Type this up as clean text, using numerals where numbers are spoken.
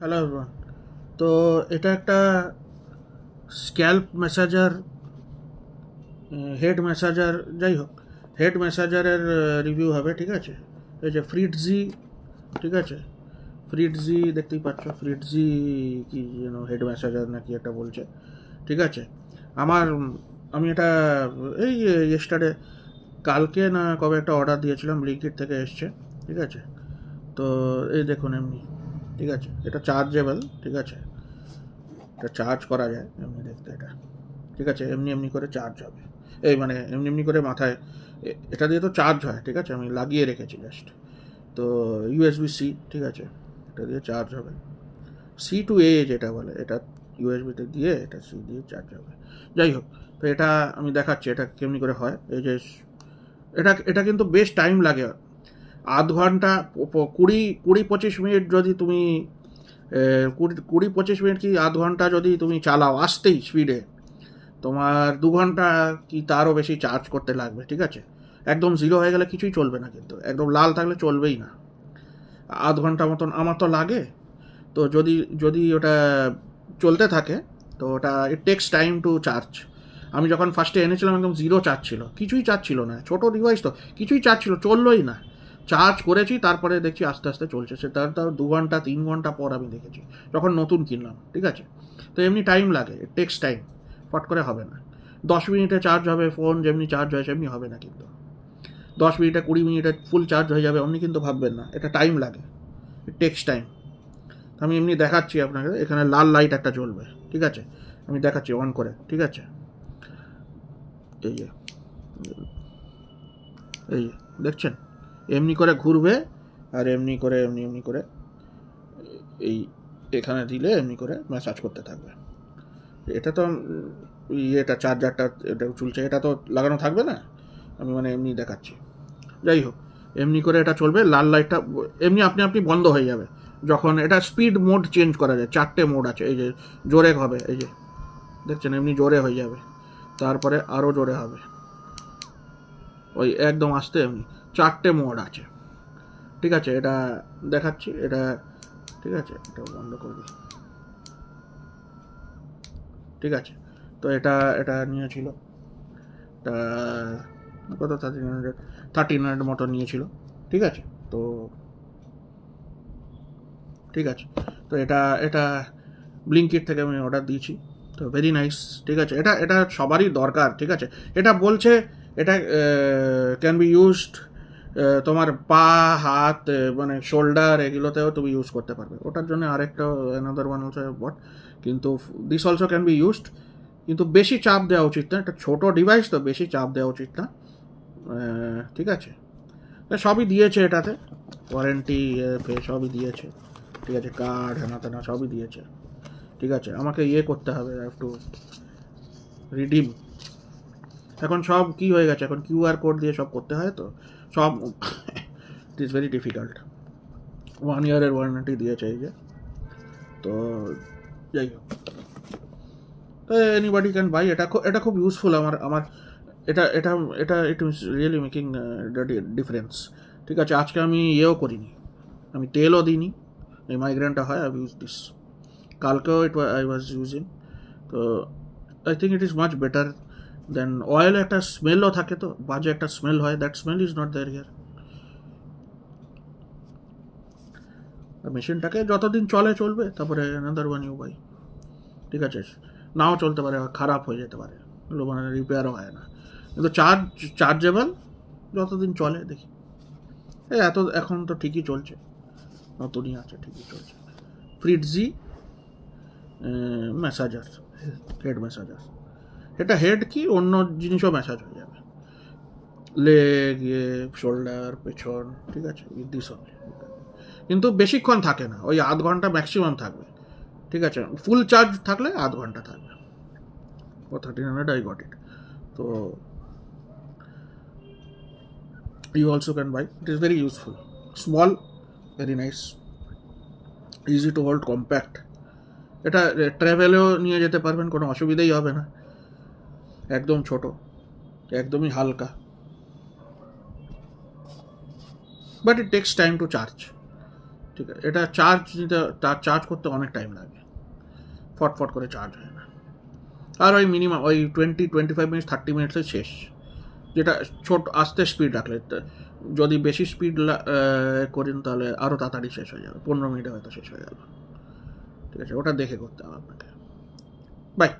Hello everyone. তো এটা একটা স্ক্যাল্প ম্যাসাজার, হেড ম্যাসাজার, যাই হোক হেড ম্যাসাজারের রিভিউ হবে। ঠিক আছে, এই যে ফ্রিটজি, ঠিক আছে, ফ্রিটজি দেখতেই পাচ্ছ, ফ্রিটজি কি যেন হেড ম্যাসাজার নাকি একটা বলছে। ঠিক আছে, আমি এটা এই ইয়েস্টারডে, কালকে না কবে একটা অর্ডার দিয়েছিলাম, ব্লিঙ্কিট থেকে এসছে। ঠিক আছে, তো এই দেখুন এমনি, ঠিক আছে, এটা চার্জেবল। ঠিক আছে, এটা চার্জ করা যায় এমনি দেখতে এটা। ঠিক আছে, এমনি এমনি করে চার্জ হবে, এই মানে এমনি এমনি করে মাথায় এটা দিয়ে তো চার্জ হয়। ঠিক আছে, আমি লাগিয়ে রেখেছি জাস্ট। তো ইউএসবি সি, ঠিক আছে, এটা দিয়ে চার্জ হবে। সি টু এ যেটা বলে, এটা ইউএসবিতে দিয়ে এটা সি দিয়ে চার্জ হবে। যাই হোক, তো এটা আমি দেখাচ্ছি এটা কেমনি করে হয়। এই যে এটা এটা কিন্তু বেশ টাইম লাগে, আধ ঘন্টা, 20-25 মিনিট যদি তুমি 20-25 মিনিট কি আধ ঘন্টা যদি তুমি চালাও আসতেই স্পিডে, তোমার 2 ঘন্টা কি তারও বেশি চার্জ করতে লাগবে। ঠিক আছে, একদম জিরো হয়ে গেলে কিছুই চলবে না, কিন্তু একদম লাল থাকলে চলবেই না। আধ ঘন্টা মতন আমার তো লাগে। তো যদি যদি ওটা চলতে থাকে, তো ওটা it takes time to charge. আমি যখন ফার্স্টে এনেছিলাম একদম জিরো চার্জ ছিল, কিছুই চার্জ ছিল না, ছোটো ডিভাইস তো কিছুই চার্জ ছিল, চললোই না। চার্জ করেছি, তারপরে দেখছি আস্তে আস্তে চলছে। সেটা তার 2 ঘন্টা 3 ঘন্টা পর আমি দেখেছি, যখন নতুন কিনলাম। ঠিক আছে, তো এমনি টাইম লাগে, ইট টেক্স টাইম, ফট করে হবে না। 10 মিনিটে চার্জ হবে ফোন, যেমনি চার্জ হয় সেমনি হবে না কিন্তু। 10 মিনিটে 20 মিনিটে ফুল চার্জ হয়ে যাবে অমনি কিন্তু ভাববেন না, এটা টাইম লাগে, ইট টেক্স টাইম। আমি এমনি দেখাচ্ছি আপনাকে, এখানে লাল লাইট একটা জ্বলবে। ঠিক আছে, আমি দেখাচ্ছি অন করে। ঠিক আছে, এই যে এই যে দেখছেন, এমনি করে ঘুরবে, আর এমনি করে এমনি এমনি করে এই এখানে দিলে এমনি করে ম্যাসাজ করতে থাকবে। এটা তো এটা চার্জারটা এটা চলছে, এটা তো লাগানো থাকবে না, আমি মানে এমনি দেখাচ্ছি। যাই হোক, এমনি করে এটা চলবে, লাল লাইটটা এমনি আপনি আপনি বন্ধ হয়ে যাবে যখন এটা স্পিড মোড চেঞ্জ করা যায়। 4টে মোড আছে, এই যে জোরে হবে, এই যে দেখছেন এমনি জোরে হয়ে যাবে, তারপরে আরও জোরে হবে, ওই একদম আস্তে, এমনি 4টে মোড আছে। ঠিক আছে, এটা দেখাচ্ছি এটা। ঠিক আছে, এটা বন্ধ করবি। ঠিক আছে, তো এটা এটা নিয়েছিল, তা কত 1300 মতো নিয়েছিল। ঠিক আছে, তো ঠিক আছে, তো এটা এটা ব্লিঙ্কিট থেকে আমি অর্ডার দিয়েছি, তো ভেরি নাইস। ঠিক আছে, এটা এটা সবারই দরকার। ঠিক আছে, এটা বলছে এটা ক্যান বি ইউজড, তোমার পা, হাত, মানে শোল্ডার, এগুলোতেও তুমি ইউজ করতে পারবে। ওটার জন্য আরেকটা অ্যানাদার ওয়ান অলসো বট, কিন্তু this also can be used. কিন্তু বেশি চাপ দেওয়া উচিত না, একটা ছোটো ডিভাইস তো বেশি চাপ দেওয়া উচিত না। ঠিক আছে, সবই দিয়েছে এটাতে, ওয়ারেন্টি সবই দিয়েছে। ঠিক আছে, কার্ড হেনা তেনা সবই দিয়েছে। ঠিক আছে, আমাকে ইয়ে করতে হবে, হ্যাভ টু রিডিম। এখন সব কি হয়ে গেছে, এখন কিউআর কোড দিয়ে সব করতে হয়, তো সব ইট ইজ ভেরি ডিফিকাল্ট। 1 ইয়ারের ওয়ারেন্টি দিয়েছে এই যে। তো যাই হোক, তো এনিবডি ক্যান বাই, এটা খুব ইউজফুল আমার আমার এটা এটা এটা it is really making difference. ঠিক আছে, আজকে আমি ইয়েও করিনি, আমি তেলও দিইনি, এই মাইগ্রেনটা হয়, আই ইউজ দিস। কালকেও আই ওয়াজ ইউজিং। তো I think it is much better than oil. একটা স্মেলও থাকে, তো বাজে একটা স্মেল হয়, that smell is not there here. মেশিনটাকে যতদিন চলে চলবে, তারপরে অ্যানাদার ওয়ান ইউ বাই। ঠিক আছে, নাও চলতে পারে, খারাপ হয়ে যেতে পারে, মানে রিপেয়ারও হয় না, কিন্তু চার্জেবল যতদিন চলে দেখি। এত এখন তো ঠিকই চলছে, নতুনই আছে, ঠিকই চলছে। ফ্রিটজি ম্যাসাজার, হেড ম্যাসাজার। এটা হেড কি অন্য জিনিসও ম্যাসাজ হয়ে যাবে, লেগ, শোল্ডার, পেছন। ঠিক আছে, দিস হবে, কিন্তু বেশিক্ষণ থাকে না, ওই আধ ঘন্টা ম্যাক্সিমাম থাকবে। ঠিক আছে, ফুল চার্জ থাকলে আধ ঘন্টা থাকবে। ও 1300 আই গট ইট। তো you also can buy, it is very useful, small, very nice, easy to hold, compact. এটা ট্রাভেলেও নিয়ে যেতে পারবেন, কোনো অসুবিধাই হবে না, একদম ছোট, একদমই হালকা, but it takes time to charge. ঠিক আছে, এটা চার্জ নিতে, তার চার্জ করতে অনেক টাইম লাগে, ফটফট করে চার্জ হয় না। আর ওই মিনিমাম ওই 20-25 মিনিট 30 মিনিটসে শেষ, যেটা ছোট আস্তে স্পিড রাখলে। যদি বেশি স্পিড করেন তাহলে আরও তাড়াতাড়ি শেষ হয়ে যাবে, 15 মিনিটে হয়তো শেষ হয়ে যাবে। ঠিক আছে, ওটা দেখে করতে হবে আপনাকে। বাই।